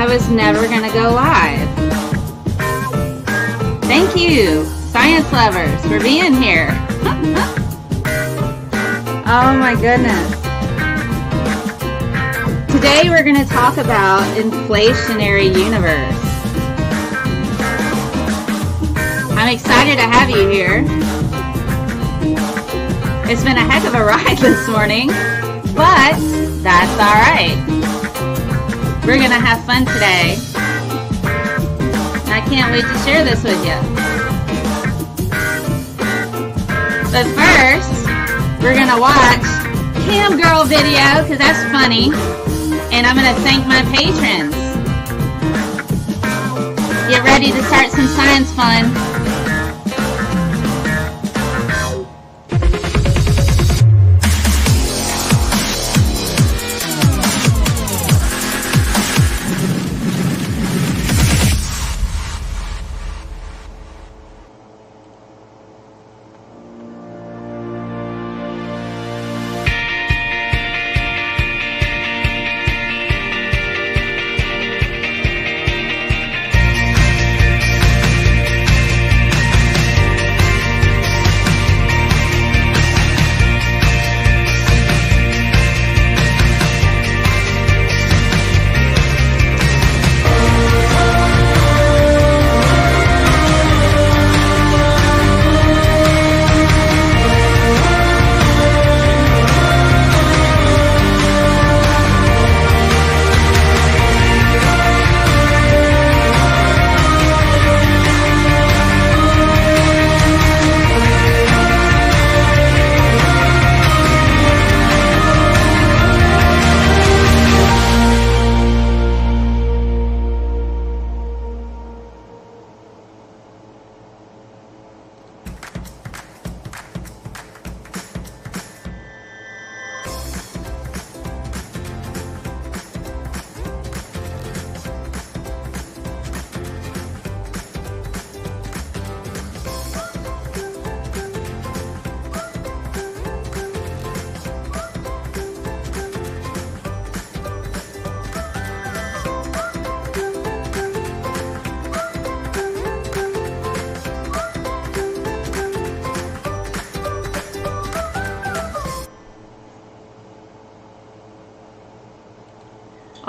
I was never going to go live. Thank you, science lovers, for being here. Oh my goodness. Today we're going to talk about Inflationary Universe. I'm excited to have you here. It's been a heck of a ride this morning, but that's alright. We're going to have fun today. I can't wait to share this with you. But first, we're going to watch Cam Girl video because that's funny. And I'm going to thank my patrons. Get ready to start some science fun.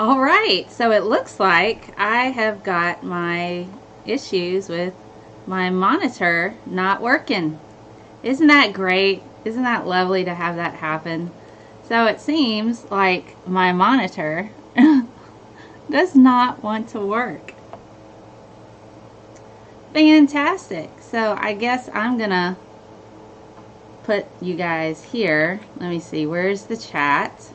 Alright, so it looks like I have got my issues with my monitor not working. Isn't that great? Isn't that lovely to have that happen? So it seems like my monitor does not want to work. Fantastic. So I guess I'm gonna put you guys here. Let me see, where's the chat?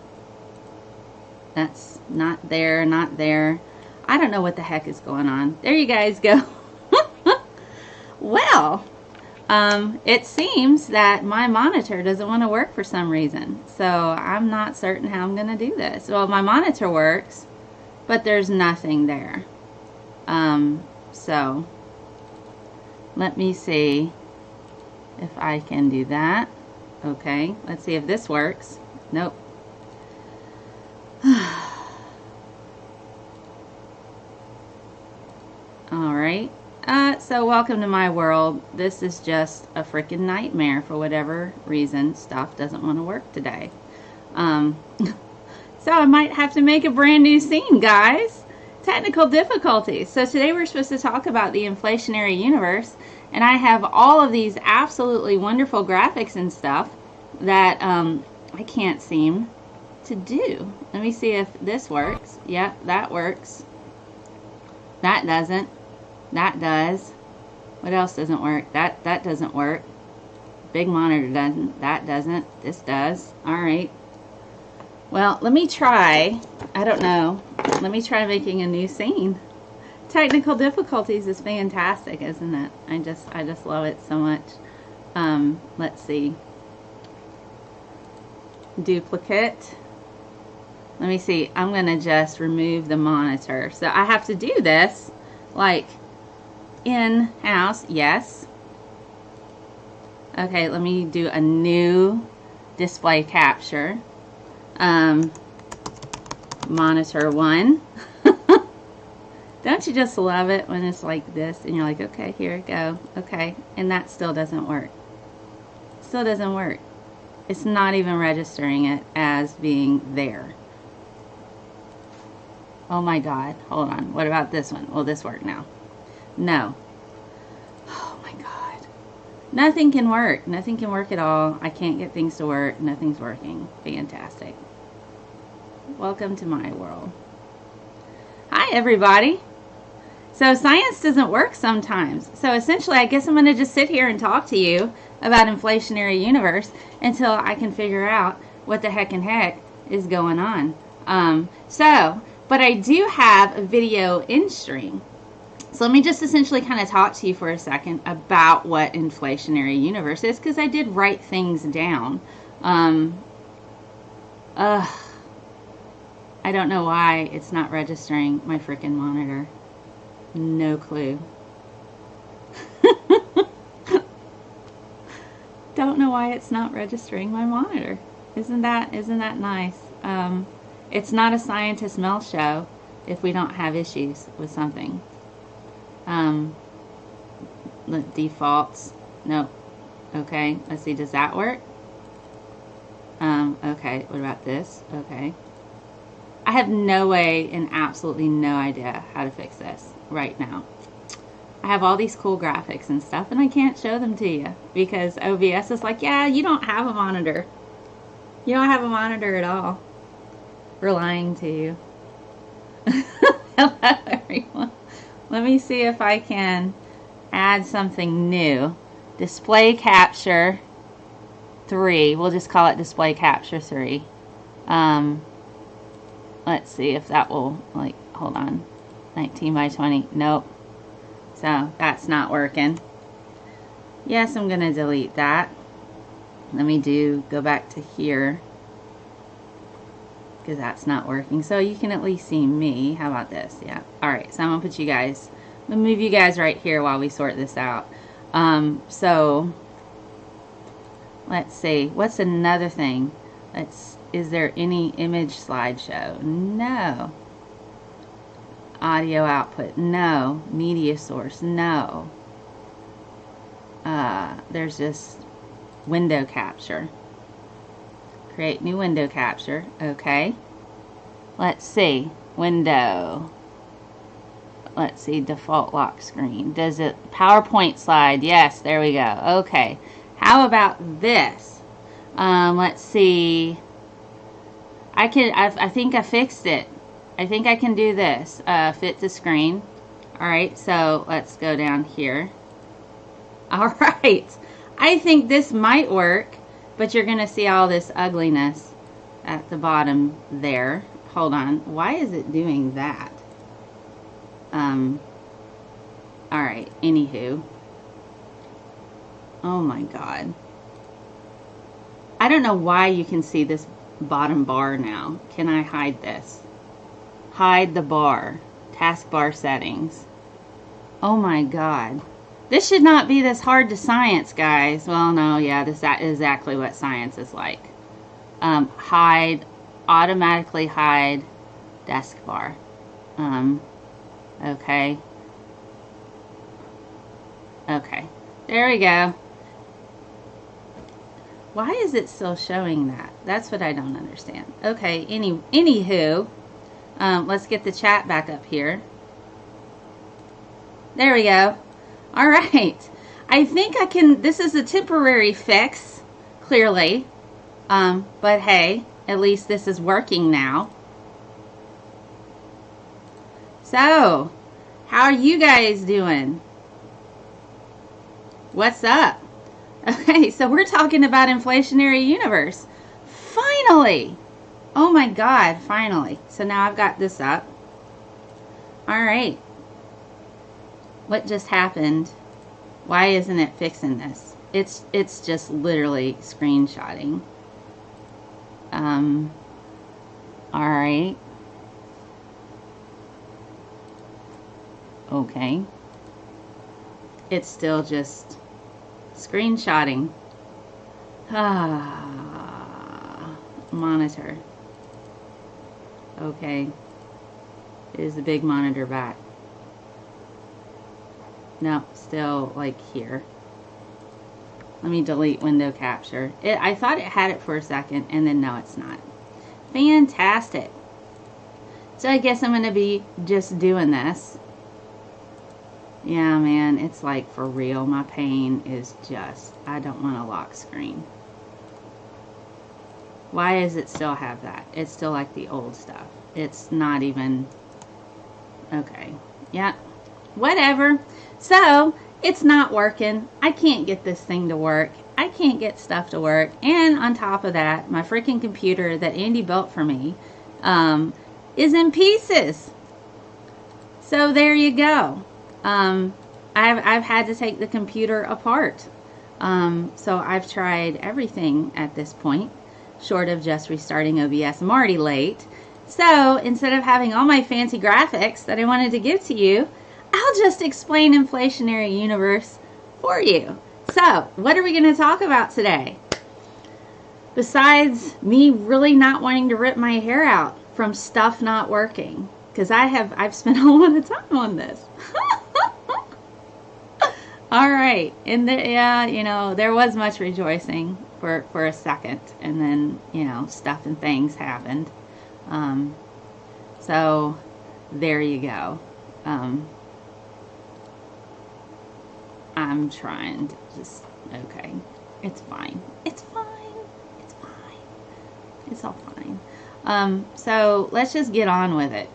That's not there, not there. I don't know what the heck is going on. There you guys go. Well, it seems that my monitor doesn't want to work for some reason. So I'm not certain how I'm going to do this. Well, my monitor works, but there's nothing there. So let me see if I can do that. Okay, let's see if this works. Nope. Alright, so welcome to my world. This is just a freaking nightmare for whatever reason. Stuff doesn't want to work today. So I might have to make a brand new scene, guys. Technical difficulties. So today we're supposed to talk about the inflationary universe, and I have all of these absolutely wonderful graphics and stuff that I can't seem to do. Let me see if this works. Yep, that works. That doesn't. That does. What else doesn't work? That doesn't work. Big monitor doesn't. That doesn't. This does. Alright. Well, let me try. I don't know. Let me try making a new scene. Technical difficulties is fantastic, isn't it? I just love it so much. Let's see. Duplicate. Let me see. I'm going to just remove the monitor. So I have to do this like in-house. Yes. Okay, let me do a new display capture. Monitor 1. Don't you just love it when it's like this and you're like, okay, here we go, okay, and that still doesn't work. Still doesn't work. It's not even registering it as being there. Oh my God, hold on. What about this one? Will this work now? No. Oh my God. Nothing can work. Nothing can work at all. I can't get things to work. Nothing's working. Fantastic. Welcome to my world. Hi, everybody. So science doesn't work sometimes. So essentially, I guess I'm going to just sit here and talk to you about Inflationary Universe until I can figure out what the heck and heck is going on. But I do have a video in stream. So let me just essentially kind of talk to you for a second about what Inflationary Universe is, because I did write things down. I don't know why it's not registering my freaking monitor. No clue. Don't know why it's not registering my monitor. Isn't that nice? It's not a ScientistMel show if we don't have issues with something. The defaults. Nope. Okay, let's see, does that work? Okay, what about this? Okay. I have no way and absolutely no idea how to fix this right now. I have all these cool graphics and stuff and I can't show them to you because OBS is like, yeah, you don't have a monitor. You don't have a monitor at all. We're lying to you. Hello, everyone. Let me see if I can add something new. Display capture 3. We'll just call it display capture 3. Let's see if that will, like, hold on. 19 by 20. Nope. So that's not working. Yes, I'm going to delete that. Let me go back to here, because that's not working. So you can at least see me. How about this? Yeah. All right. So I'm going to put you guys, I'm going to move you guys right here while we sort this out. So let's see. What's another thing? Is there any image slideshow? No. Audio output? No. Media source? No. There's just window capture. Create new window capture. Okay. Let's see. Window. Let's see. Default lock screen. Does it PowerPoint slide? Yes. There we go. Okay. How about this? Let's see. I think I fixed it. I think I can do this. Fit to screen. Alright, so let's go down here. Alright. I think this might work, but you're going to see all this ugliness at the bottom there. Hold on. Why is it doing that? Alright, anywho. Oh my God. I don't know why you can see this bottom bar now. Can I hide this? Hide the bar. Taskbar settings. Oh my God. This should not be this hard to science, guys. Well, no, yeah, this is exactly what science is like. Hide, automatically hide desk bar. Okay. Okay. There we go. Why is it still showing that? That's what I don't understand. Okay, anywho, let's get the chat back up here. There we go. All right. I think I can, this is a temporary fix, clearly. But hey, at least this is working now. So, how are you guys doing? What's up? Okay, so we're talking about Inflationary Universe. Finally! Oh my God, finally. So now I've got this up. All right. What just happened? Why isn't it fixing this? It's just literally screenshotting. All right. Okay. It's still just screenshotting. Monitor. Okay. Is the big monitor back? No, still like here. Let me delete window capture. I thought it had it for a second, and then no, it's not. Fantastic. So I guess I'm going to be just doing this. Yeah, man, it's like for real. My pain is just, I don't want to lock screen. Why does it still have that? It's still like the old stuff. It's not even, okay. Yeah, whatever. So, it's not working. I can't get this thing to work. I can't get stuff to work. And on top of that, my freaking computer that Andy built for me is in pieces. So there you go. I've had to take the computer apart. So I've tried everything at this point, short of just restarting OBS. I'm already late. So instead of having all my fancy graphics that I wanted to give to you, I'll just explain Inflationary Universe for you. So what are we going to talk about today? Besides me really not wanting to rip my hair out from stuff not working, because I've spent a lot of time on this. All right, and yeah, you know, there was much rejoicing for a second, and then, you know, stuff and things happened. So there you go. I'm trying to just, okay, it's fine. It's fine. It's fine. It's all fine. So let's just get on with it.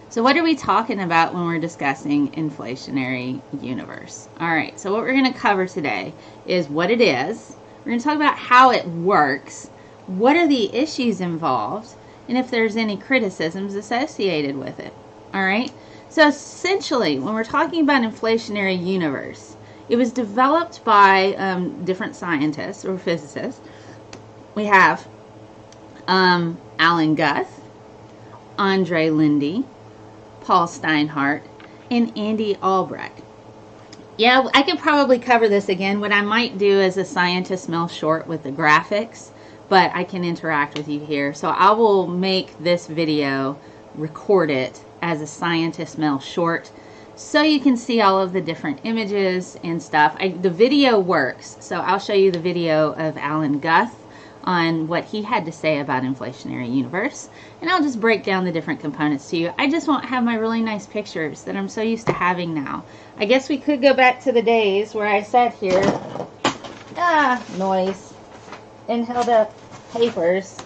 So what are we talking about when we're discussing Inflationary Universe? All right, so what we're going to cover today is what it is. We're going to talk about how it works, what are the issues involved, and if there's any criticisms associated with it. All right, so essentially, when we're talking about Inflationary Universe, it was developed by different scientists or physicists. We have Alan Guth, Andre Lindy, Paul Steinhardt, and Andy Albrecht. Yeah, I could probably cover this again. What I might do is a ScientistMel short with the graphics, but I can interact with you here. So I will make this video, record it as a ScientistMel short, so you can see all of the different images and stuff. The video works, so I'll show you the video of Alan Guth on what he had to say about Inflationary Universe, and I'll just break down the different components to you. I just won't have my really nice pictures that I'm so used to having now. I guess we could go back to the days where I sat here, noise, and held up papers.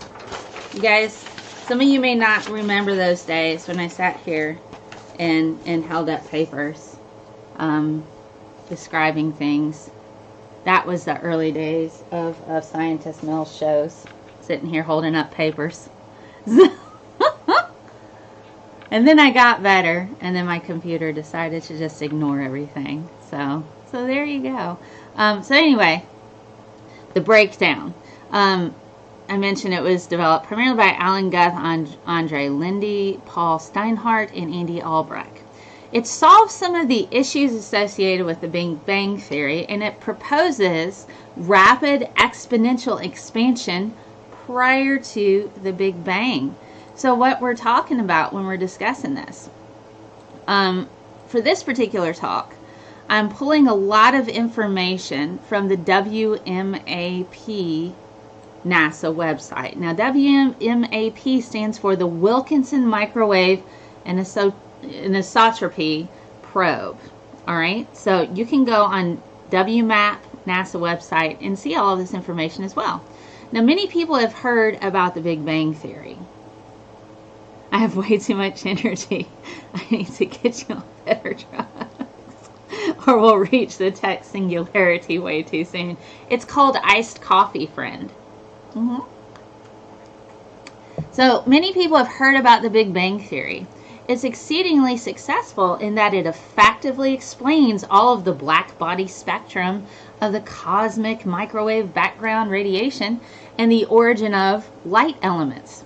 You guys, some of you may not remember those days when I sat here and held up papers, describing things. That was the early days of ScientistMel shows, sitting here holding up papers. And then I got better, and then my computer decided to just ignore everything. So there you go. So anyway, the breakdown. I mentioned it was developed primarily by Alan Guth, Andre Lindy, Paul Steinhardt, and Andy Albrecht. It solves some of the issues associated with the Big Bang Theory, and it proposes rapid exponential expansion prior to the Big Bang. So what we're talking about when we're discussing this, for this particular talk, I'm pulling a lot of information from the WMAP NASA website. Now, WMAP stands for the Wilkinson Microwave Anisotropy Probe. All right, so you can go on WMAP NASA website and see all of this information as well. Now, many people have heard about the Big Bang Theory. I have way too much energy. I need to get you on better drugs, or we'll reach the tech singularity way too soon. It's called iced coffee, friend. So many people have heard about the Big Bang Theory. It's exceedingly successful in that it effectively explains all of the black body spectrum of the cosmic microwave background radiation and the origin of light elements.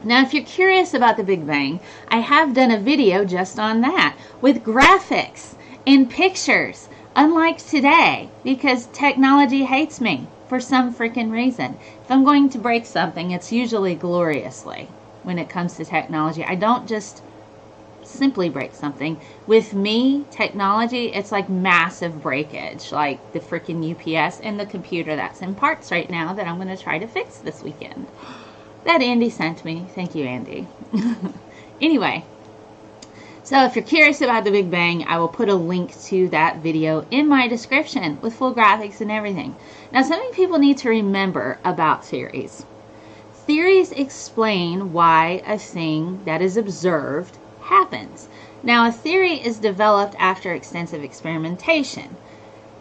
Now, if you're curious about the Big Bang, I have done a video just on that with graphics and pictures, unlike today, because technology hates me for some freaking reason. If I'm going to break something, it's usually gloriously when it comes to technology. I don't just simply break something. With me, technology, it's like massive breakage, like the freaking UPS and the computer that's in parts right now that I'm going to try to fix this weekend. That Andy sent me. Thank you, Andy. Anyway, so if you're curious about the Big Bang, I will put a link to that video in my description with full graphics and everything. Now, something people need to remember about theories. Theories explain why a thing that is observed happens. Now, a theory is developed after extensive experimentation.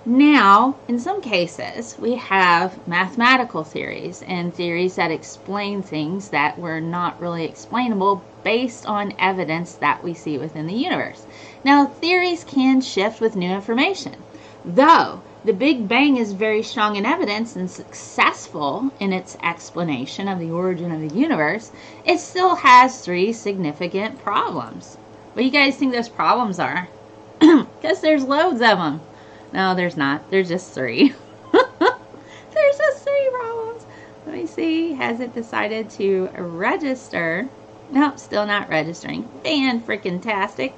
Now, in some cases, we have mathematical theories and theories that explain things that were not really explainable based on evidence that we see within the universe. Now, theories can shift with new information. Though the Big Bang is very strong in evidence and successful in its explanation of the origin of the universe, it still has 3 significant problems. What do you guys think those problems are? Because there's loads of them. No, there's not. There's just 3. There's just 3 problems. Let me see. Has it decided to register? Nope, still not registering. Fan-freaking-tastic.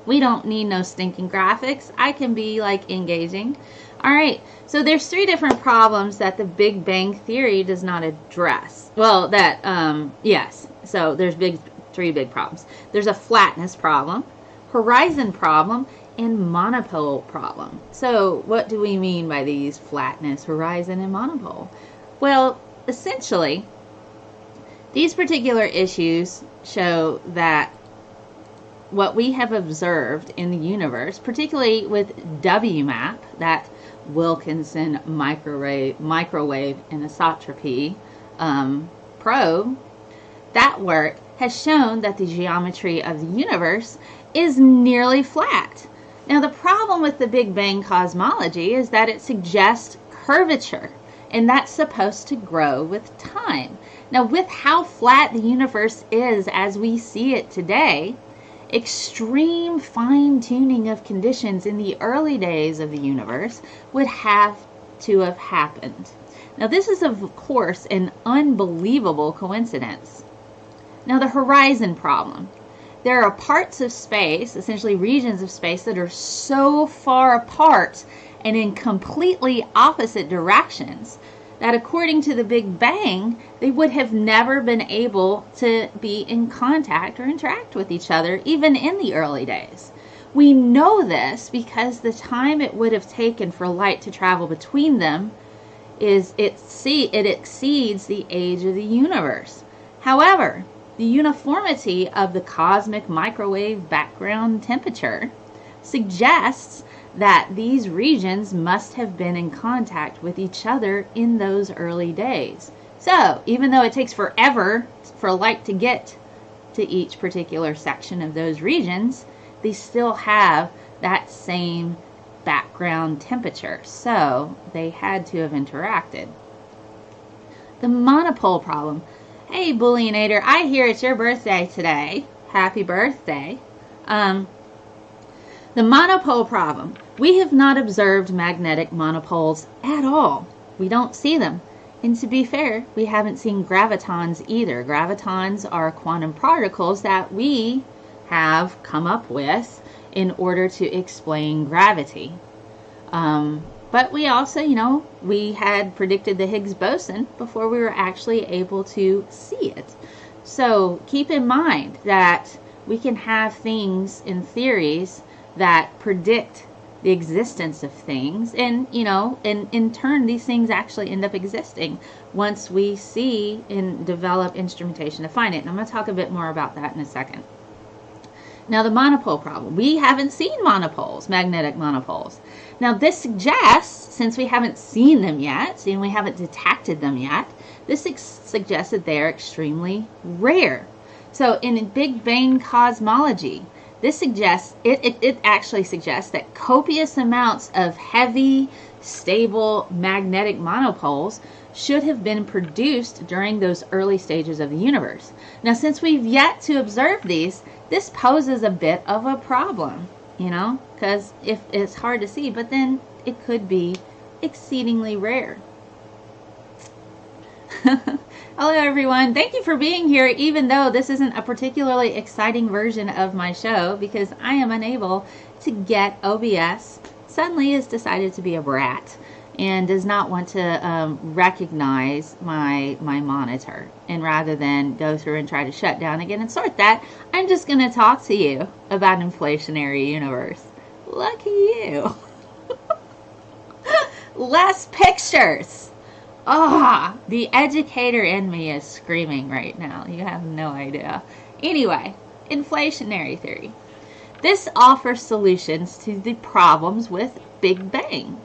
We don't need no stinking graphics. I can be, like, engaging. Alright, so there's 3 different problems that the Big Bang Theory does not address. Well, yes. So there's 3 big problems. There's a flatness problem, horizon problem, and monopole problem. So what do we mean by these flatness, horizon, and monopole? Well, essentially, these particular issues show that what we have observed in the universe, particularly with WMAP, that Wilkinson microwave anisotropy probe, that work has shown that the geometry of the universe is nearly flat. Now, the problem with the Big Bang cosmology is that it suggests curvature, and that's supposed to grow with time. Now, with how flat the universe is as we see it today, extreme fine-tuning of conditions in the early days of the universe would have to have happened. Now, this is, of course, an unbelievable coincidence. Now, the horizon problem. There are parts of space, essentially regions of space, that are so far apart and in completely opposite directions that according to the Big Bang, they would have never been able to be in contact or interact with each other, even in the early days. We know this because the time it would have taken for light to travel between them it exceeds the age of the universe. However, the uniformity of the cosmic microwave background temperature suggests that these regions must have been in contact with each other in those early days. So, even though it takes forever for light to get to each particular section of those regions, they still have that same background temperature. So, they had to have interacted. The monopole problem. Hey, Bullionator, I hear it's your birthday today. Happy birthday. The monopole problem. We have not observed magnetic monopoles at all. We don't see them. And to be fair, we haven't seen gravitons either. Gravitons are quantum particles that we have come up with in order to explain gravity. But we also, we had predicted the Higgs boson before we were actually able to see it. So keep in mind that we can have things in theories that predict the existence of things, and in turn these things actually end up existing once we see and develop instrumentation to find it. And I'm going to talk a bit more about that in a second. Now, the monopole problem. We haven't seen monopoles, magnetic monopoles. Now, this suggests, since we haven't seen them yet, and we haven't detected them yet, this suggests that they're extremely rare. So, in Big Bang cosmology, this suggests, it actually suggests that copious amounts of heavy, stable magnetic monopoles should have been produced during those early stages of the universe. Now, since we've yet to observe these, this poses a bit of a problem, because if it's hard to see, but then it could be exceedingly rare. Hello everyone, thank you for being here, even though this isn't a particularly exciting version of my show because I am unable to get OBS. Suddenly has decided to be a brat and does not want to recognize my monitor. And rather than go through and try to shut down again and sort that, I'm just going to talk to you about Inflationary Universe. Lucky you. Less pictures. The educator in me is screaming right now. You have no idea. Anyway, inflationary theory. This offers solutions to the problems with Big Bang.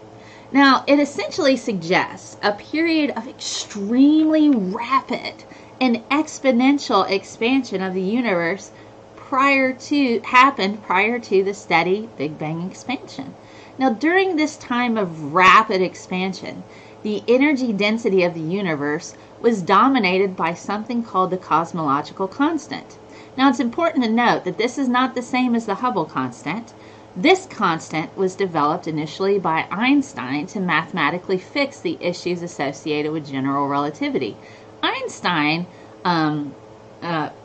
Now, it essentially suggests a period of extremely rapid and exponential expansion of the universe happened prior to the steady Big Bang expansion. Now, during this time of rapid expansion, the energy density of the universe was dominated by something called the cosmological constant. Now, it's important to note that this is not the same as the Hubble constant. This constant was developed initially by Einstein to mathematically fix the issues associated with general relativity. Einstein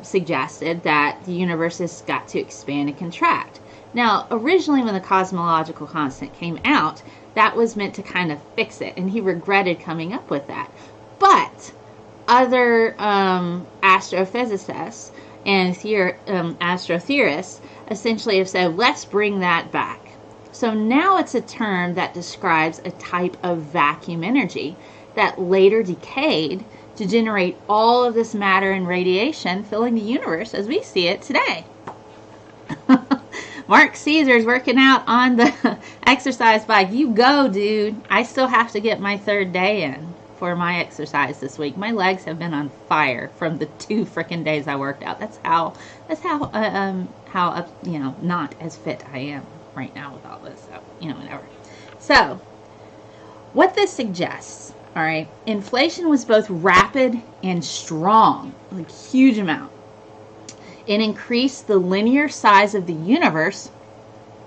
suggested that the universe has got to expand and contract. Now, originally when the cosmological constant came out, that was meant to kind of fix it, and he regretted coming up with that. But other astrophysicists and astrotheorists essentially have said, let's bring that back. So now it's a term that describes a type of vacuum energy that later decayed to generate all of this matter and radiation filling the universe as we see it today. Mark Caesar's working out on the exercise bike. You go, dude. I still have to get my 3rd day in for my exercise this week. My legs have been on fire from the 2 frickin' days I worked out. That's how not as fit I am right now with all this. So, whatever. So, what this suggests, all right, inflation was both rapid and strong, like huge amount. It increased the linear size of the universe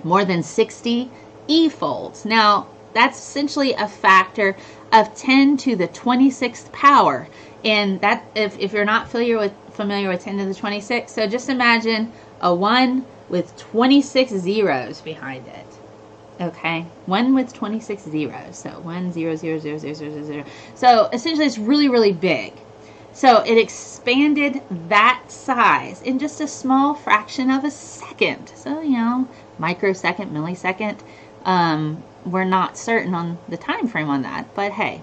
more than 60 e-folds. Now, that's essentially a factor of 10 to the 26th power. And that, if you're not familiar with 10 to the 26th, so just imagine a 1 with 26 zeros behind it. Okay, 1 with 26 zeros. So 1, 0, 0, 0, 0, 0, 0. So essentially it's really, really big. So it expanded that size in just a small fraction of a second. So, microsecond, millisecond. We're not certain on the time frame on that, but hey.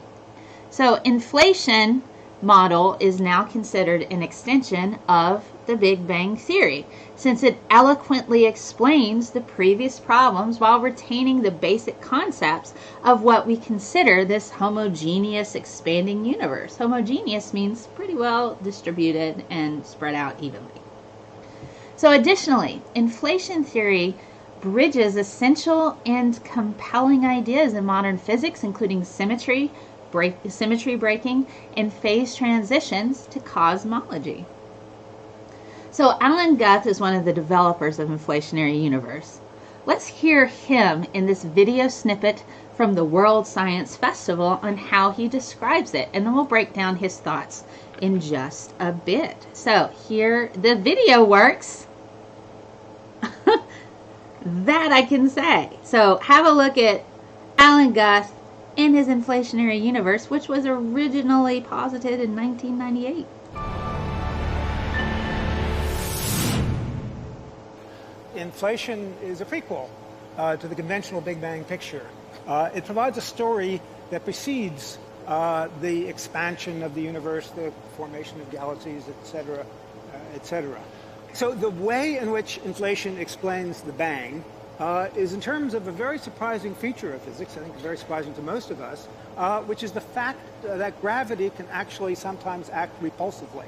So inflation model is now considered an extension of the Big Bang Theory, since it eloquently explains the previous problems while retaining the basic concepts of what we consider this homogeneous expanding universe. Homogeneous means pretty well distributed and spread out evenly. So additionally, inflation theory bridges essential and compelling ideas in modern physics, including symmetry breaking, and phase transitions to cosmology. So Alan Guth is one of the developers of Inflationary Universe. Let's hear him in this video snippet from the World Science Festival on how he describes it, and then we'll break down his thoughts in just a bit. So here, the video works. That I can say. So have a look at Alan Guth in his Inflationary Universe, which was originally posited in 1998. Inflation is a prequel to the conventional Big Bang picture. It provides a story that precedes the expansion of the universe, the formation of galaxies, etc., etc. So the way in which inflation explains the bang is in terms of a very surprising feature of physics, I think very surprising to most of us, which is the fact that gravity can actually sometimes act repulsively.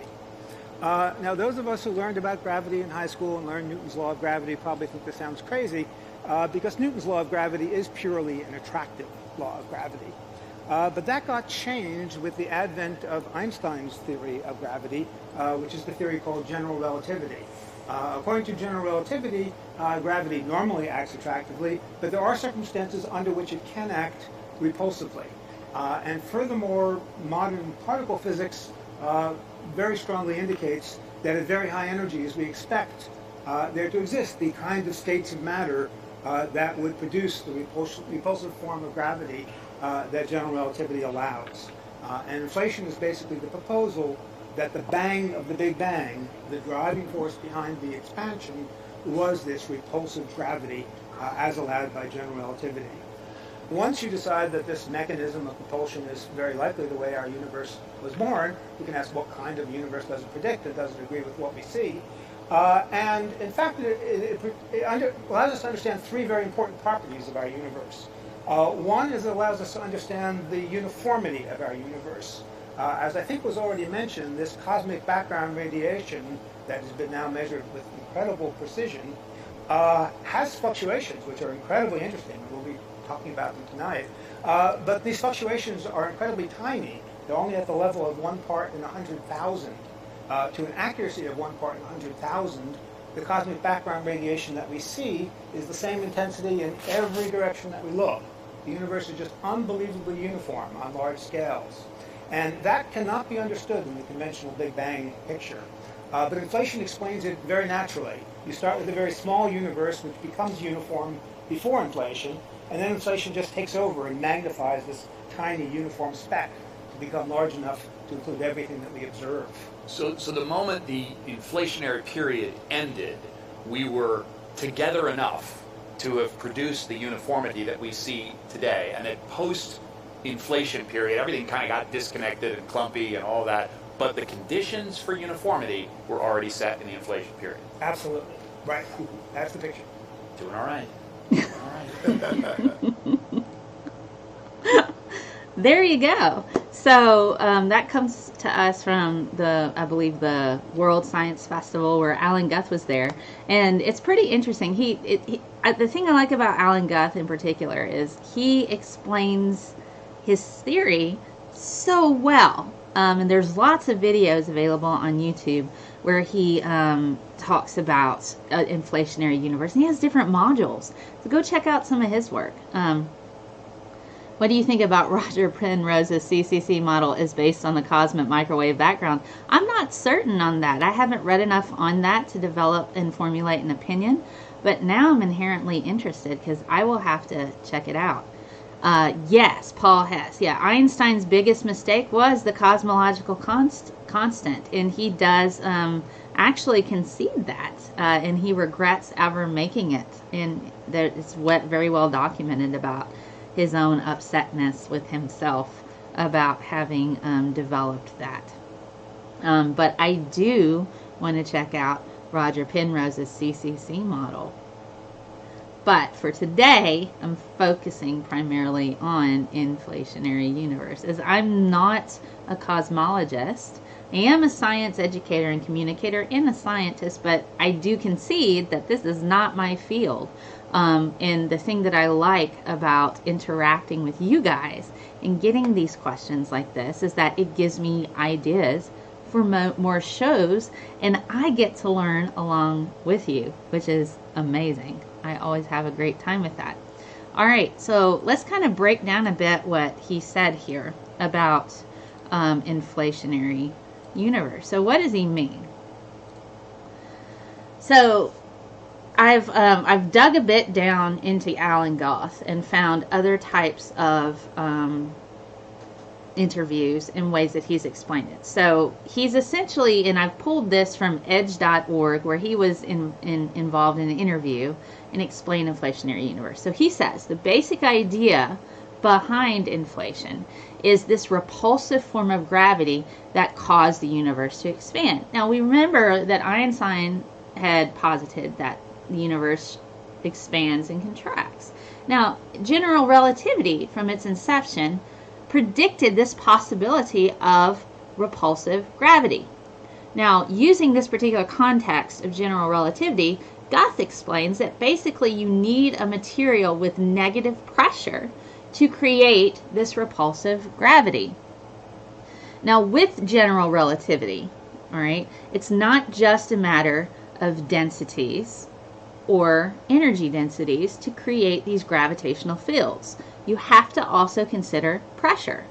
Now, those of us who learned about gravity in high school and learned Newton's law of gravity probably think this sounds crazy, because Newton's law of gravity is purely an attractive law of gravity. But that got changed with the advent of Einstein's theory of gravity, which is the theory called general relativity. According to general relativity, gravity normally acts attractively, but there are circumstances under which it can act repulsively. And furthermore, modern particle physics very strongly indicates that at very high energies we expect there to exist the kind of states of matter that would produce the repulsive form of gravity that general relativity allows. And inflation is basically the proposal that the bang of the Big Bang, the driving force behind the expansion, was this repulsive gravity as allowed by general relativity. Once you decide that this mechanism of propulsion is very likely the way our universe was born, you can ask what kind of universe does it predict that doesn't agree with what we see. And in fact, it allows us to understand three very important properties of our universe. One is it allows us to understand the uniformity of our universe. As I think was already mentioned, this cosmic background radiation that has been now measured with incredible precision has fluctuations which are incredibly interesting. We'll be talking about them tonight. But these fluctuations are incredibly tiny. They're only at the level of 1 part in 100,000. To an accuracy of 1 part in 100,000, the cosmic background radiation that we see is the same intensity in every direction that we look. The universe is just unbelievably uniform on large scales. And that cannot be understood in the conventional Big Bang picture. But inflation explains it very naturally. You start with a very small universe which becomes uniform before inflation, and then inflation just takes over and magnifies this tiny uniform speck to become large enough to include everything that we observe. So the moment the inflationary period ended, we were together enough to have produced the uniformity that we see today. And at post-inflation period, everything kind of got disconnected and clumpy and all that. But the conditions for uniformity were already set in the inflation period. Absolutely. Right. That's the picture. Doing all right. All right. There you go. So that comes to us from I believe the World Science Festival where Alan Guth was there, and it's pretty interesting. The thing I like about Alan Guth in particular is he explains his theory so well, and there's lots of videos available on YouTube where he talks about inflationary universe, and he has different modules. So go check out some of his work. What do you think about Roger Penrose's CCC model is based on the cosmic microwave background? I'm not certain on that. I haven't read enough on that to develop and formulate an opinion, but now I'm inherently interested because I will have to check it out. Yes, Paul Hess. Yeah, Einstein's biggest mistake was the cosmological constant, and he does actually concede that, and he regrets ever making it, and it's very well documented about his own upsetness with himself about having developed that. But I do want to check out Roger Penrose's CCC model. But for today, I'm focusing primarily on Inflationary Universe, as I'm not a cosmologist. I am a science educator and communicator and a scientist, but I do concede that this is not my field. And the thing that I like about interacting with you guys and getting these questions like this is that it gives me ideas for more shows, and I get to learn along with you, which is amazing. I always have a great time with that. All right, so let's kind of break down a bit what he said here about inflationary universe. So what does he mean? So I've dug a bit down into Alan Guth and found other types of interviews and ways that he's explained it. So he's essentially, and I've pulled this from edge.org, where he was involved in an interview and explained inflationary universe. So he says the basic idea behind inflation is this repulsive form of gravity that caused the universe to expand. Now we remember that Einstein had posited that the universe expands and contracts. Now, general relativity from its inception predicted this possibility of repulsive gravity. Now, using this particular context of general relativity, Guth explains that basically you need a material with negative pressure to create this repulsive gravity. Now, with general relativity, all right, it's not just a matter of densities or energy densities to create these gravitational fields. You have to also consider pressure.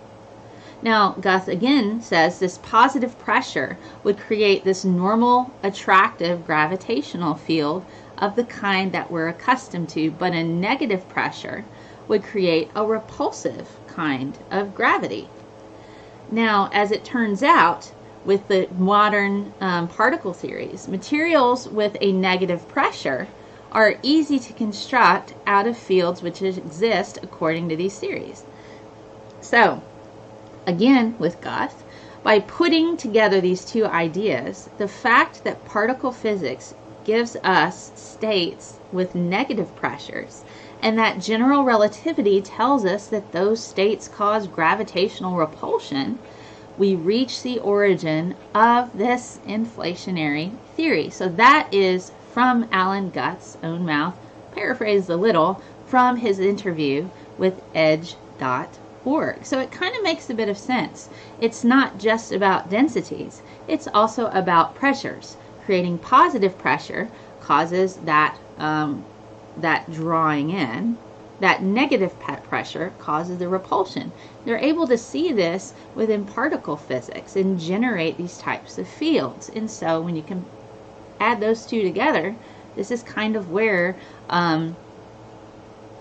Now, Guth again says this positive pressure would create this normal, attractive gravitational field of the kind that we're accustomed to, but a negative pressure would create a repulsive kind of gravity. Now, as it turns out, with the modern particle theories, materials with a negative pressure are easy to construct out of fields which exist according to these theories. So, again, with Guth, by putting together these two ideas, the fact that particle physics gives us states with negative pressures, and that general relativity tells us that those states cause gravitational repulsion, we reach the origin of this inflationary theory. So that is from Alan Guth's own mouth, paraphrased a little from his interview with Edge.org. So it kind of makes a bit of sense. It's not just about densities, it's also about pressures. Creating positive pressure causes that that drawing in. That negative pressure causes the repulsion. They're able to see this within particle physics and generate these types of fields. And so when you can add those two together, this is kind of where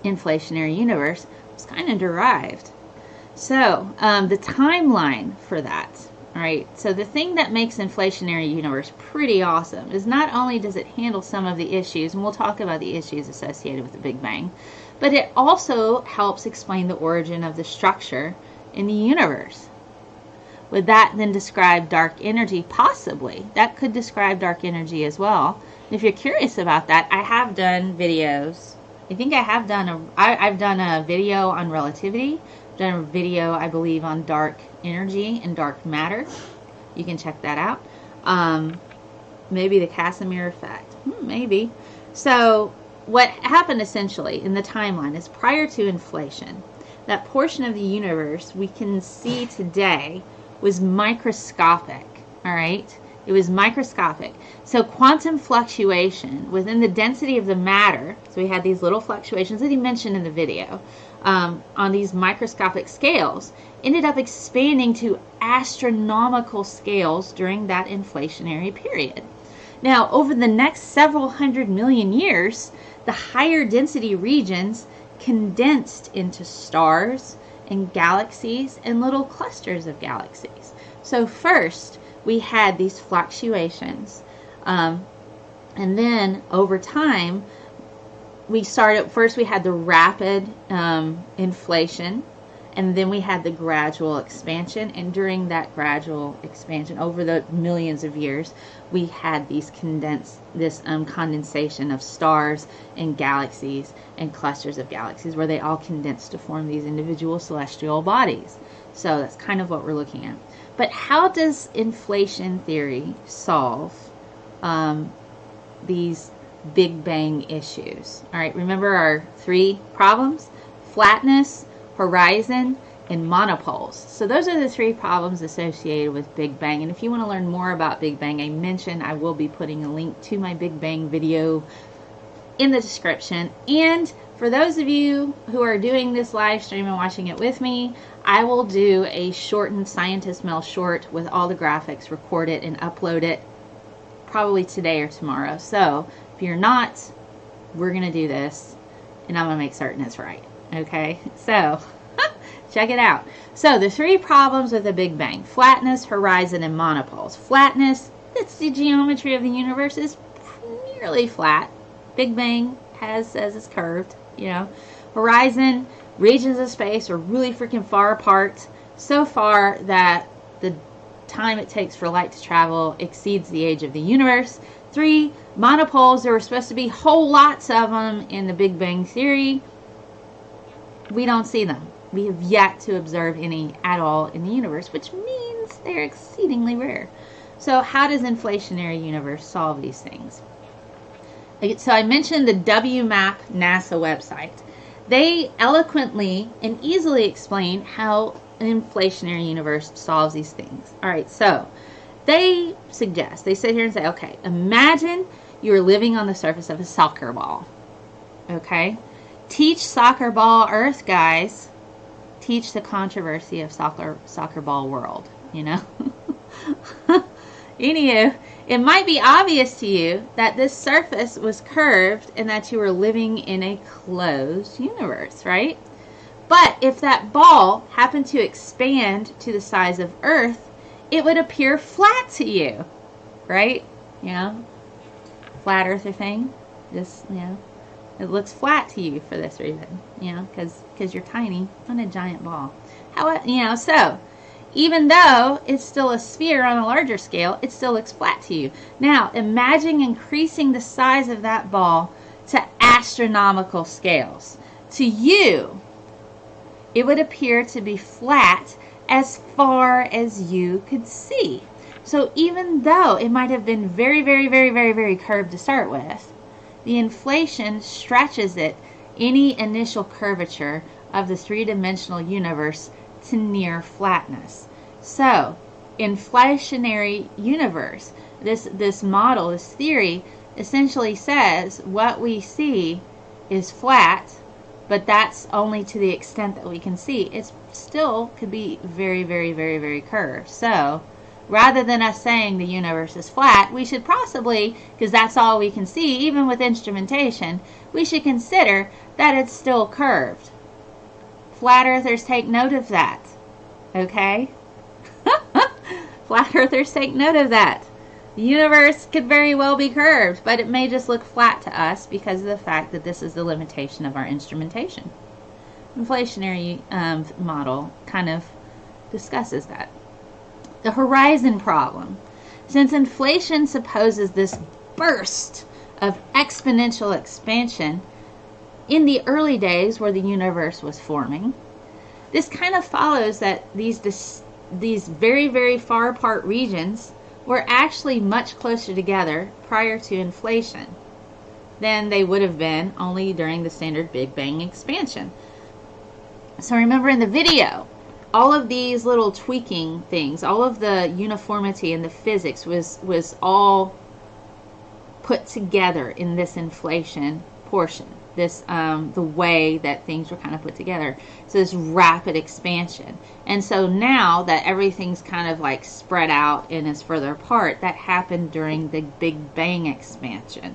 Inflationary Universe was kind of derived. So the timeline for that. All right, so the thing that makes Inflationary Universe pretty awesome is not only does it handle some of the issues, and we'll talk about the issues associated with the Big Bang, but it also helps explain the origin of the structure in the universe. Would that then describe dark energy? Possibly. That could describe dark energy as well. And if you're curious about that, I have done videos. I think I have done I've done a video on relativity. I've done a video, I believe, on dark energy and dark matter. You can check that out. Maybe the Casimir effect. Maybe. So what happened essentially in the timeline is prior to inflation, that portion of the universe we can see today was microscopic. All right? It was microscopic. So quantum fluctuation within the density of the matter, so we had these little fluctuations that he mentioned in the video, on these microscopic scales, ended up expanding to astronomical scales during that inflationary period. Now, over the next several 100 million years, the higher density regions condensed into stars and galaxies and little clusters of galaxies. So first, we had these fluctuations. And then over time, we had the rapid inflation, and then we had the gradual expansion. And during that gradual expansion, over the millions of years, we had this condensation of stars and galaxies and clusters of galaxies where they all condensed to form these individual celestial bodies. So that's kind of what we're looking at. But how does inflation theory solve these Big Bang issues? All right, remember our three problems: flatness, horizon, and monopoles. So those are the three problems associated with Big Bang. And if you want to learn more about Big Bang, I mentioned I will be putting a link to my Big Bang video in the description. And for those of you who are doing this live stream and watching it with me, I will do a shortened ScientistMel short with all the graphics, record it, and upload it probably today or tomorrow. So if you're not, we're going to do this, and I'm going to make certain it's right. Okay? So check it out. So the three problems with the Big Bang: flatness, horizon, and monopoles. Flatness, it's the geometry of the universe is nearly flat. Big Bang says it's curved, you know. Horizon, regions of space are really freaking far apart, so far that the time it takes for light to travel exceeds the age of the universe. 3, monopoles, there were supposed to be whole lots of them in the Big Bang theory. We don't see them. We have yet to observe any at all in the universe, which means they're exceedingly rare. So how does Inflationary Universe solve these things? So I mentioned the WMAP NASA website. They eloquently and easily explain how an inflationary universe solves these things. All right, so they suggest, they sit here and say, okay, imagine you're living on the surface of a soccer ball. Okay? Teach soccer ball Earth, guys. teach the controversy of soccer ball world, you know. Anywho, it might be obvious to you that this surface was curved and that you were living in a closed universe, right? But if that ball happened to expand to the size of Earth, it would appear flat to you, right? You know, flat earther thing, just, you know, it looks flat to you for this reason, you know, because you're tiny on a giant ball. How, you know, so even though it's still a sphere on a larger scale, it still looks flat to you. Now, imagine increasing the size of that ball to astronomical scales. To you, it would appear to be flat as far as you could see. So even though it might have been very, very, very, very, very curved to start with, the inflation stretches it, any initial curvature of the three-dimensional universe, to near flatness. So, inflationary universe, this model, this theory, essentially says what we see is flat, but that's only to the extent that we can see. It still could be very, very, very, very curved. So, rather than us saying the universe is flat, we should possibly, because that's all we can see, even with instrumentation, we should consider that it's still curved. Flat earthers take note of that. Okay? Flat earthers take note of that. The universe could very well be curved, but it may just look flat to us because of the fact that this is the limitation of our instrumentation. Inflationary model kind of discusses that. The horizon problem. Since inflation supposes this burst of exponential expansion in the early days where the universe was forming, this kind of follows that these very, very far apart regions were actually much closer together prior to inflation than they would have been only during the standard Big Bang expansion. So remember in the video, all of these little tweaking things, all of the uniformity and the physics was all put together in this inflation portion. This the way that things were kind of put together. So this rapid expansion. And so now that everything's kind of like spread out and is further apart, that happened during the Big Bang expansion.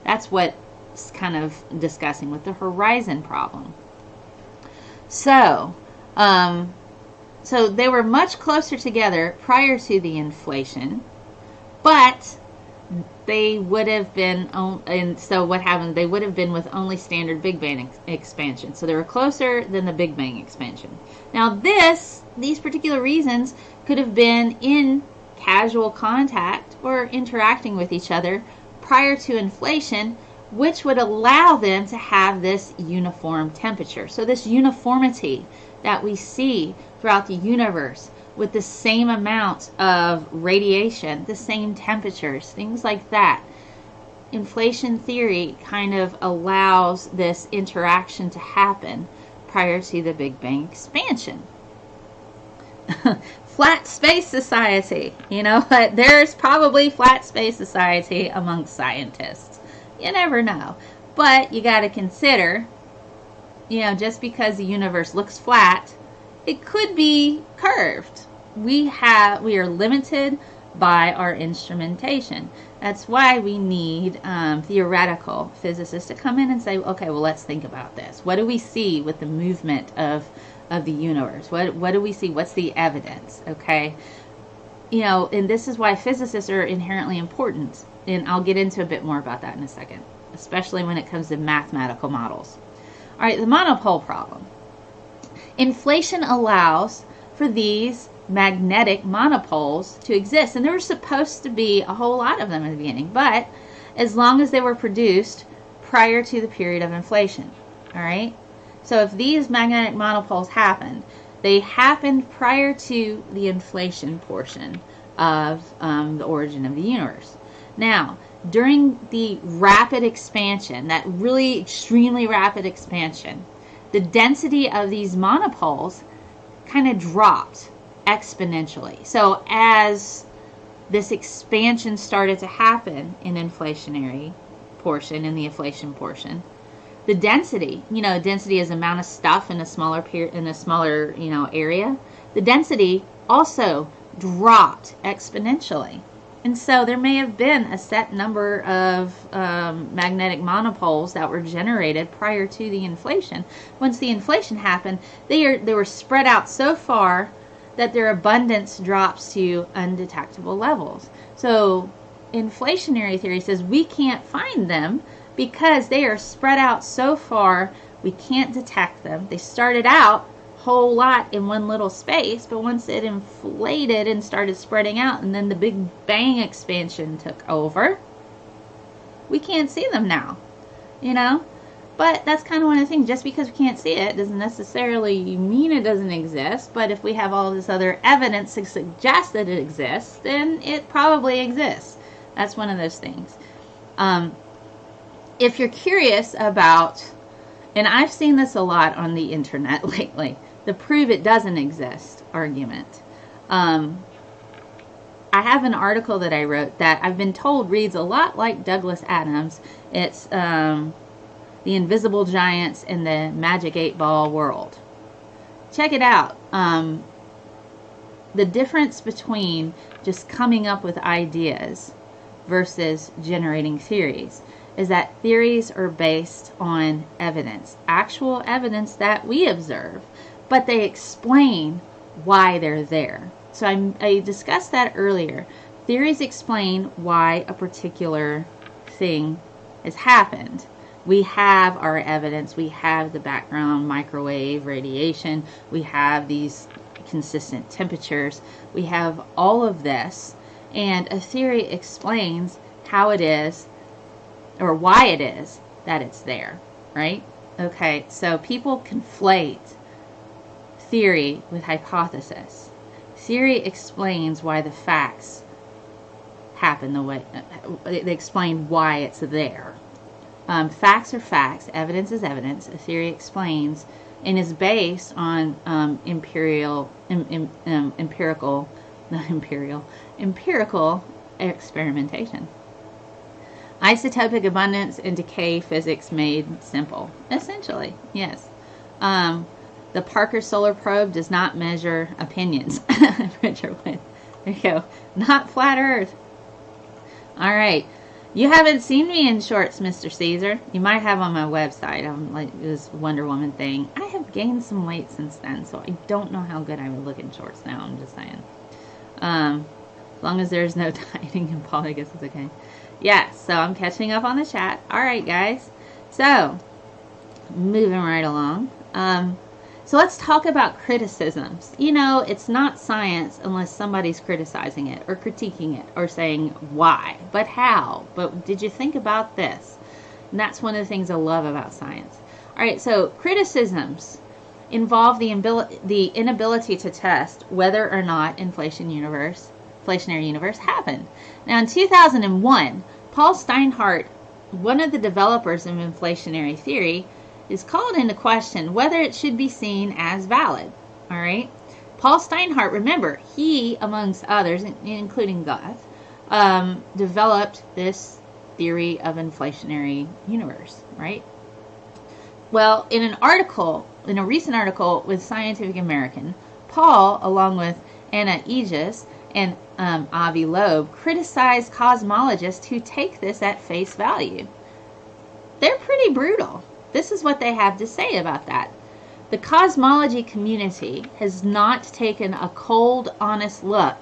That's what's kind of discussing with the horizon problem. So, so they were much closer together prior to the inflation, but they would have been, and so what happened, they would have been with only standard Big Bang expansion. So they were closer than the Big Bang expansion. Now these particular reasons could have been in casual contact or interacting with each other prior to inflation, which would allow them to have this uniform temperature. So this uniformity that we see throughout the universe, with the same amount of radiation, the same temperatures, things like that. Inflation theory kind of allows this interaction to happen prior to the Big Bang expansion. Flat space society. You know what? There's probably flat space society amongst scientists. You never know. But you got to consider, you know, just because the universe looks flat, it could be curved. We are limited by our instrumentation. That's why we need theoretical physicists to come in and say, okay, well, let's think about this. What do we see with the movement of the universe? What do we see? What's the evidence? Okay, you know, and this is why physicists are inherently important. And I'll get into a bit more about that in a second, especially when it comes to mathematical models. All right, the monopole problem. Inflation allows for these magnetic monopoles to exist, and there were supposed to be a whole lot of them in the beginning, but as long as they were produced prior to the period of inflation. All right, so if these magnetic monopoles happened, they happened prior to the inflation portion of the origin of the universe. Now, during the rapid expansion, that really extremely rapid expansion, the density of these monopoles kind of dropped exponentially. So as this expansion started to happen in inflationary portion, in the inflation portion, The density, density is the amount of stuff in a smaller area. The density also dropped exponentially. And so there may have been a set number of magnetic monopoles that were generated prior to the inflation. Once the inflation happened, they were spread out so far that their abundance drops to undetectable levels. So inflationary theory says we can't find them because they are spread out so far we can't detect them. They started out whole lot in one little space, but once it inflated and started spreading out, and then the Big Bang expansion took over, we can't see them now, But that's kind of one of the things. Just because we can't see it doesn't necessarily mean it doesn't exist. But if we have all this other evidence to suggest that it exists, then it probably exists. That's one of those things. If you're curious about, and I've seen this a lot on the internet lately, the prove it doesn't exist argument. I have an article that I wrote that I've been told reads a lot like Douglas Adams. It's The Invisible Giants in the Magic 8-Ball World. Check it out. The difference between just coming up with ideas versus generating theories is that theories are based on evidence, actual evidence that we observe, but they explain why they're there. So I discussed that earlier. Theories explain why a particular thing has happened. We have our evidence. We have the background microwave radiation. We have these consistent temperatures. We have all of this. And a theory explains how it is or why it is that it's there, right? Okay, so people conflate theory with hypothesis. Theory explains why the facts happen the way, they explain why it's there. Facts are facts, evidence is evidence. A theory explains and is based on empirical experimentation. Isotopic abundance and decay physics made simple. Essentially, yes. The Parker Solar Probe does not measure opinions. Richard Wood. There you go. Not flat Earth. All right. You haven't seen me in shorts, Mr. Caesar. You might have on my website. I'm like this Wonder Woman thing. I have gained some weight since then, so I don't know how good I would look in shorts now. I'm just saying. As long as there's no dieting and Paul, I guess it's okay. Yeah, so I'm catching up on the chat. All right, guys. So, moving right along. So let's talk about criticisms. It's not science unless somebody's criticizing it or critiquing it or saying why, but how, but did you think about this? And that's one of the things I love about science. All right, so criticisms involve the inability to test whether or not inflationary universe happened. Now in 2001, Paul Steinhardt, one of the developers of inflationary theory, is called into question whether it should be seen as valid. All right. Paul Steinhardt, remember, he, amongst others, including Goth, developed this theory of inflationary universe, right? Well, in a recent article with Scientific American, Paul, along with Anna Aegis and Avi Loeb, criticized cosmologists who take this at face value. They're pretty brutal. This is what they have to say about that. The cosmology community has not taken a cold, honest look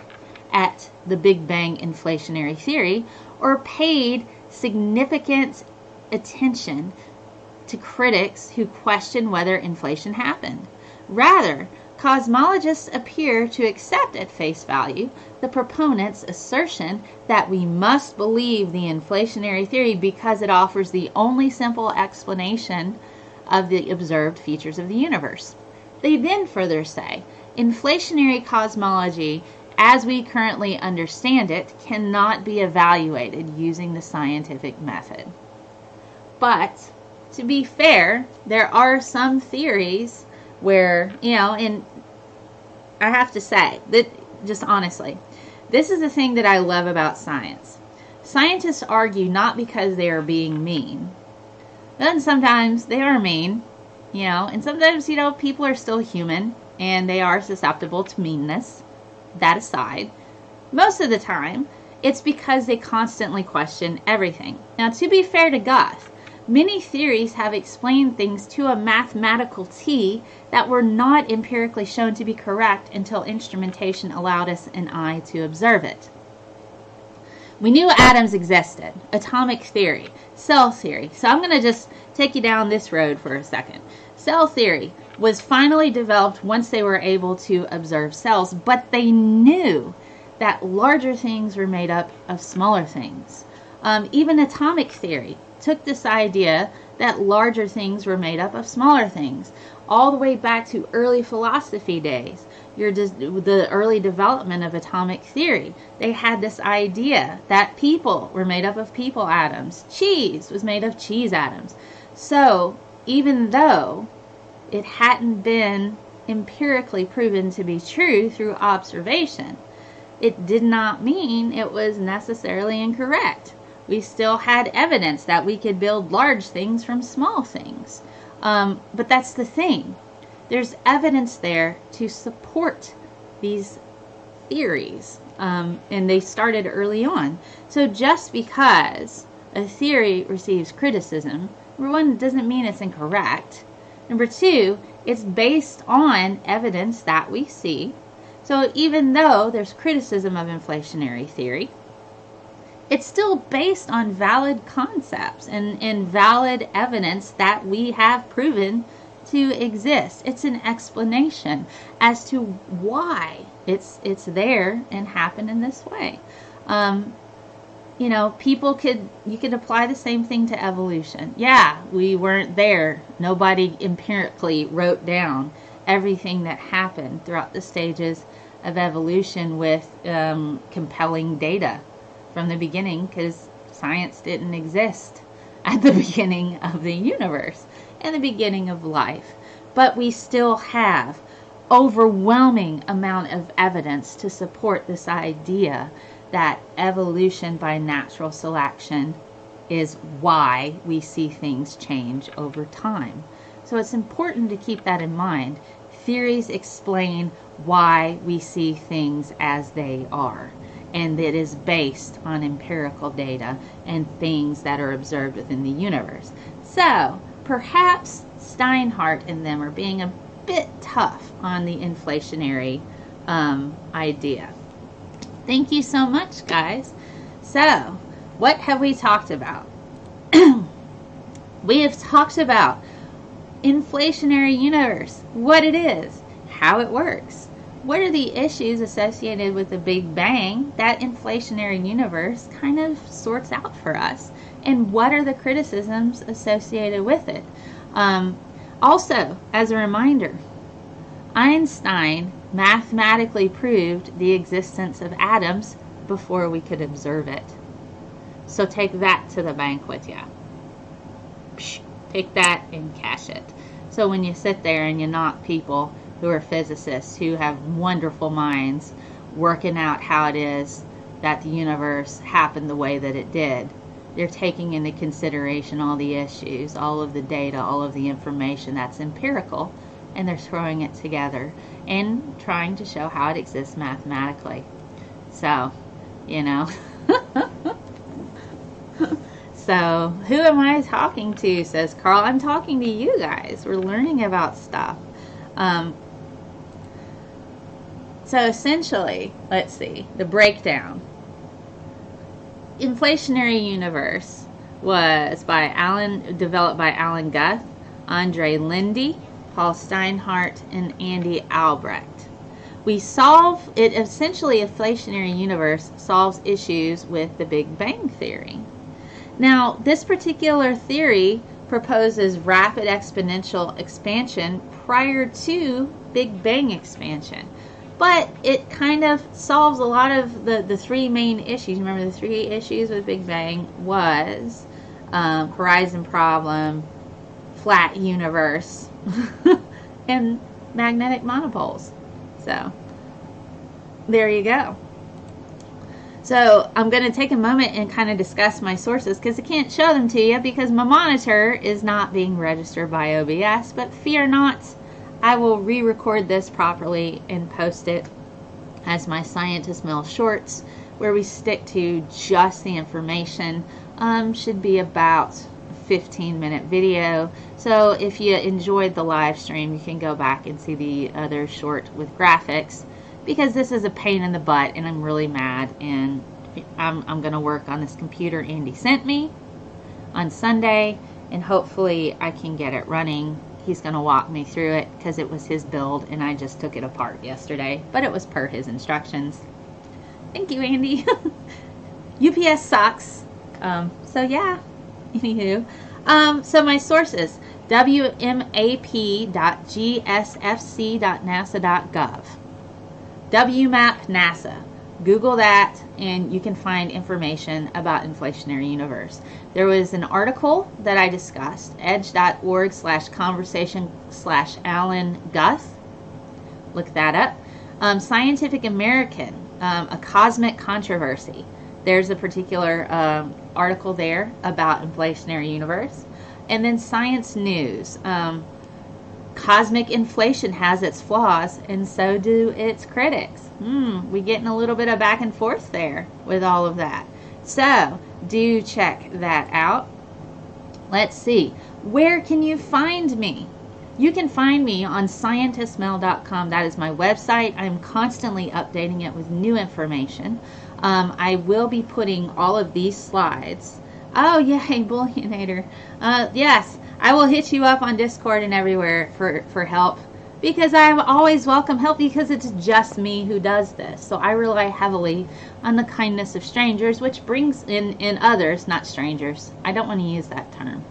at the Big Bang inflationary theory or paid significant attention to critics who question whether inflation happened. Rather, cosmologists appear to accept at face value the proponents' assertion that we must believe the inflationary theory because it offers the only simple explanation of the observed features of the universe. They then further say, inflationary cosmology, as we currently understand it, cannot be evaluated using the scientific method. But, to be fair, there are some theories where, and I have to say, that just honestly, this is the thing that I love about science. Scientists argue not because they are being mean. But then sometimes they are mean, and sometimes, people are still human and they are susceptible to meanness. That aside, most of the time, it's because they constantly question everything. Now, to be fair to Guth, many theories have explained things to a mathematical T that were not empirically shown to be correct until instrumentation allowed us an eye to observe it. We knew atoms existed, atomic theory, cell theory. So I'm going to just take you down this road for a second. Cell theory was finally developed once they were able to observe cells, but they knew that larger things were made up of smaller things. Even atomic theory took this idea that larger things were made up of smaller things, all the way back to early philosophy days. The early development of atomic theory. They had this idea that people were made up of people atoms. Cheese was made of cheese atoms. So, even though it hadn't been empirically proven to be true through observation, it did not mean it was necessarily incorrect. We still had evidence that we could build large things from small things. But that's the thing. There's evidence there to support these theories, and they started early on. So just because a theory receives criticism, number one, doesn't mean it's incorrect. Number two, it's based on evidence that we see. So even though there's criticism of inflationary theory, it's still based on valid concepts and valid evidence that we have proven to exist. It's an explanation as to why it's there and happened in this way. You could apply the same thing to evolution. Yeah, we weren't there. Nobody empirically wrote down everything that happened throughout the stages of evolution with compelling data from the beginning, because science didn't exist at the beginning of the universe and the beginning of life. But we still have overwhelming amount of evidence to support this idea that evolution by natural selection is why we see things change over time. So it's important to keep that in mind. Theories explain why we see things as they are, and it is based on empirical data and things that are observed within the universe. So perhaps Steinhardt and them are being a bit tough on the inflationary idea. Thank you so much, guys. So, what have we talked about? We have talked about inflationary universe, what it is, how it works. What are the issues associated with the Big Bang that inflationary universe kind of sorts out for us? And what are the criticisms associated with it? Also, as a reminder, Einstein mathematically proved the existence of atoms before we could observe it. So take that to the bank with you. Take that and cash it. So when you sit there and you knock people who are physicists, who have wonderful minds, working out how it is that the universe happened the way that it did, they're taking into consideration all the issues, all of the data, all of the information that's empirical, and they're throwing it together and trying to show how it exists mathematically. So, So, who am I talking to, says Carl. I'm talking to you guys. We're learning about stuff. So essentially, let's see, the breakdown. Inflationary Universe was developed by Alan Guth, Andre Lindy, Paul Steinhardt, and Andy Albrecht. Essentially, Inflationary Universe solves issues with the Big Bang Theory. Now, this particular theory proposes rapid exponential expansion prior to Big Bang expansion. But it kind of solves a lot of the three main issues. Remember, the three issues with Big Bang was horizon problem, flat universe, and magnetic monopoles. So, there you go. So I'm going to take a moment and kind of discuss my sources because I can't show them to you because my monitor is not being registered by OBS, but fear not, I will re-record this properly and post it as my ScientistMel shorts, where we stick to just the information. Should be about a 15-minute video. So if you enjoyed the live stream, you can go back and see the other short with graphics, because this is a pain in the butt and I'm really mad, and I'm going to work on this computer Andy sent me on Sunday, and hopefully I can get it running. He's going to walk me through it because it was his build and I just took it apart yesterday, but it was per his instructions. Thank you, Andy. UPS sucks. So yeah, anywho. So my sources, wmap.gsfc.nasa.gov. WMAP NASA. Google that and you can find information about Inflationary Universe. There was an article that I discussed, edge.org/conversation/Alan Guth. Look that up. Scientific American, a cosmic controversy. There's a particular article there about Inflationary Universe. And then Science News. Cosmic inflation has its flaws, and so do its critics. We're getting a little bit of back and forth there with all of that. So, do check that out. Let's see. Where can you find me? You can find me on ScientistMel.com. That is my website. I'm constantly updating it with new information. I will be putting all of these slides. Oh, yay, Bullionator. Yes, I will hit you up on Discord and everywhere for help, because I always welcome help, because it's just me who does this. So I rely heavily on the kindness of strangers, which brings in others, not strangers. I don't want to use that term.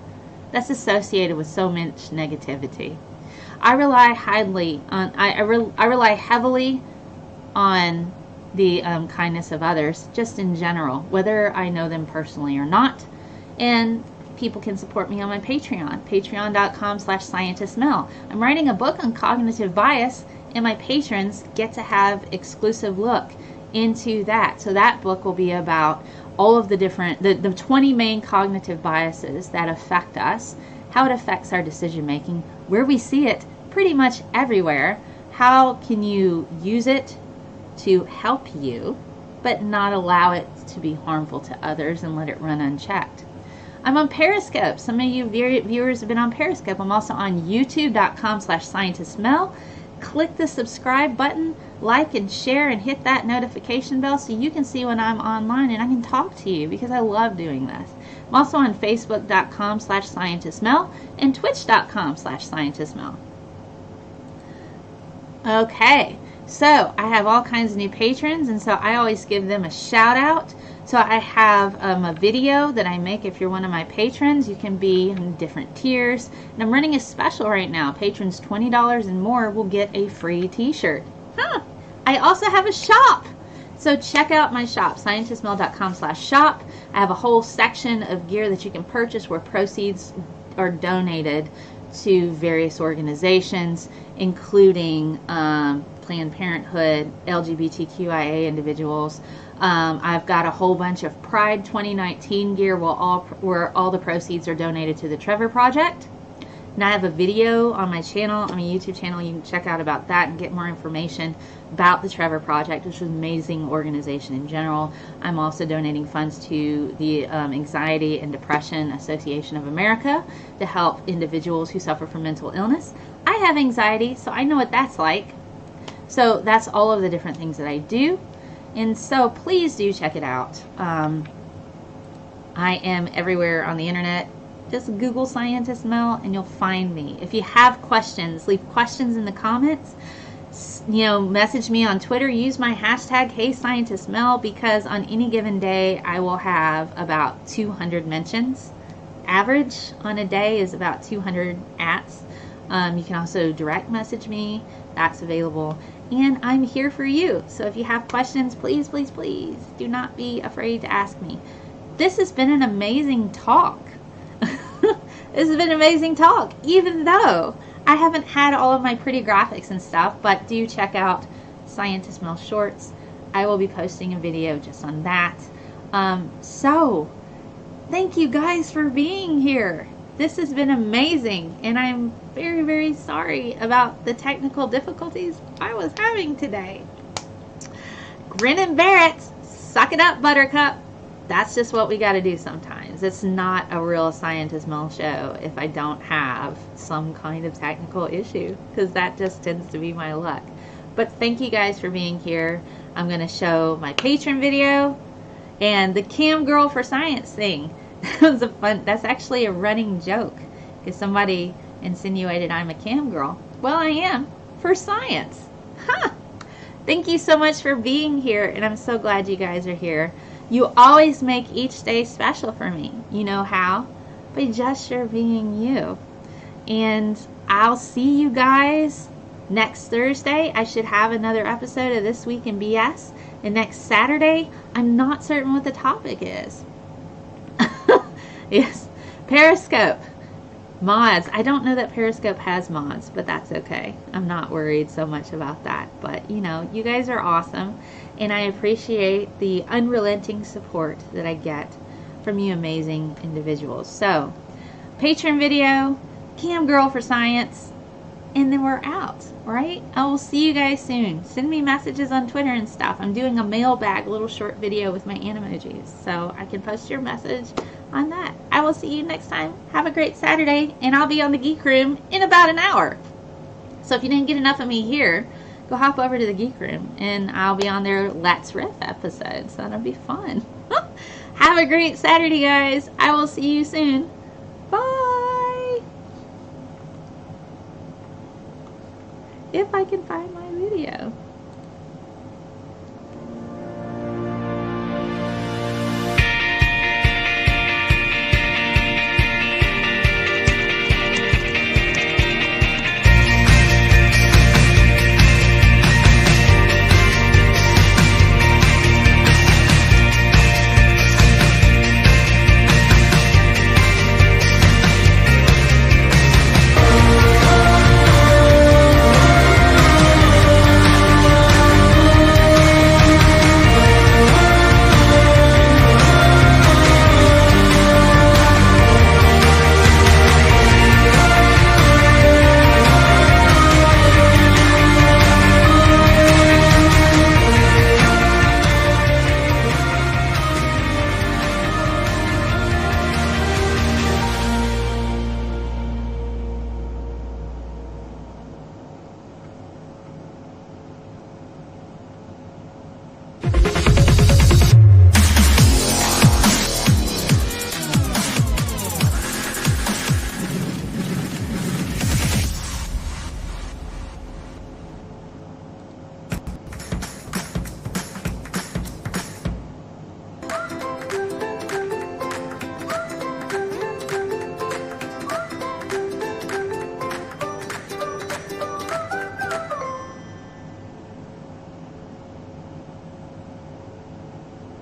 That's associated with so much negativity. I rely highly on, I rely heavily on the kindness of others, just in general, whether I know them personally or not. And people can support me on my Patreon, patreon.com/ScientistMel. I'm writing a book on cognitive bias, and my patrons get to have exclusive look into that. So that book will be about all of the different, the 20 main cognitive biases that affect us, how it affects our decision making, where we see it pretty much everywhere, how can you use it to help you, but not allow it to be harmful to others and let it run unchecked. I'm on Periscope. Some of you viewers have been on Periscope. I'm also on youtube.com/ScientistMel. Click the subscribe button, like and share, and hit that notification bell so you can see when I'm online and I can talk to you, because I love doing this. I'm also on Facebook.com/ScientistMel and Twitch.com/ScientistMel. Okay, so I have all kinds of new patrons, and so I always give them a shout out. So I have a video that I make. If you're one of my patrons, you can be in different tiers. And I'm running a special right now. Patrons $20 and more will get a free t-shirt. I also have a shop. So check out my shop, scientistmel.com/shop. I have a whole section of gear that you can purchase where proceeds are donated to various organizations, including Planned Parenthood, LGBTQIA individuals. I've got a whole bunch of Pride 2019 gear where all the proceeds are donated to the Trevor Project. And I have a video on my channel, on my YouTube channel. You can check out about that and get more information about the Trevor Project, which is an amazing organization in general. I'm also donating funds to the Anxiety and Depression Association of America to help individuals who suffer from mental illness. I have anxiety, so I know what that's like. So that's all of the different things that I do. And so please do check it out. I am everywhere on the internet. Just Google ScientistMel and you'll find me. If you have questions, leave questions in the comments. You know, message me on Twitter. Use my hashtag HeyScientistMel, because on any given day I will have about 200 mentions. Average on a day is about 200 ats. You can also direct message me. That's available. And I'm here for you. So if you have questions, please, please, please do not be afraid to ask me. This has been an amazing talk. This has been an amazing talk, even though I haven't had all of my pretty graphics and stuff, but do check out ScientistMel shorts. I will be posting a video just on that. So, thank you guys for being here. This has been amazing, and I'm very, very sorry about the technical difficulties I was having today. Grin and bear it. Suck it up, Buttercup. That's just what we got to do sometimes. It's not a real ScientistMel show if I don't have some kind of technical issue, because that just tends to be my luck. But thank you guys for being here. I'm going to show my patron video and the cam girl for science thing. That was a fun, that's actually a running joke, because somebody insinuated I'm a cam girl. Well, I am, for science. Huh. Thank you so much for being here, and I'm so glad you guys are here. You always make each day special for me. You know how? By just your being you. And I'll see you guys next Thursday. I should have another episode of This Week in BS. And next Saturday, I'm not certain what the topic is. Yes, Periscope. Mods. I don't know that Periscope has mods, but that's okay. I'm not worried so much about that. But, you know, you guys are awesome. And I appreciate the unrelenting support that I get from you amazing individuals. So, Patreon video, Cam Girl for Science, and then we're out, right? I will see you guys soon. Send me messages on Twitter and stuff. I'm doing a mailbag, little short video with my animojis, so I can post your message on that. I will see you next time. Have a great Saturday, and I'll be on the Geek Room in about an hour. So if you didn't get enough of me here, go hop over to the Geek Room, and I'll be on their Let's Riff episodes. So that'll be fun. Have a great Saturday, guys. I will see you soon. Bye. If I can find my video.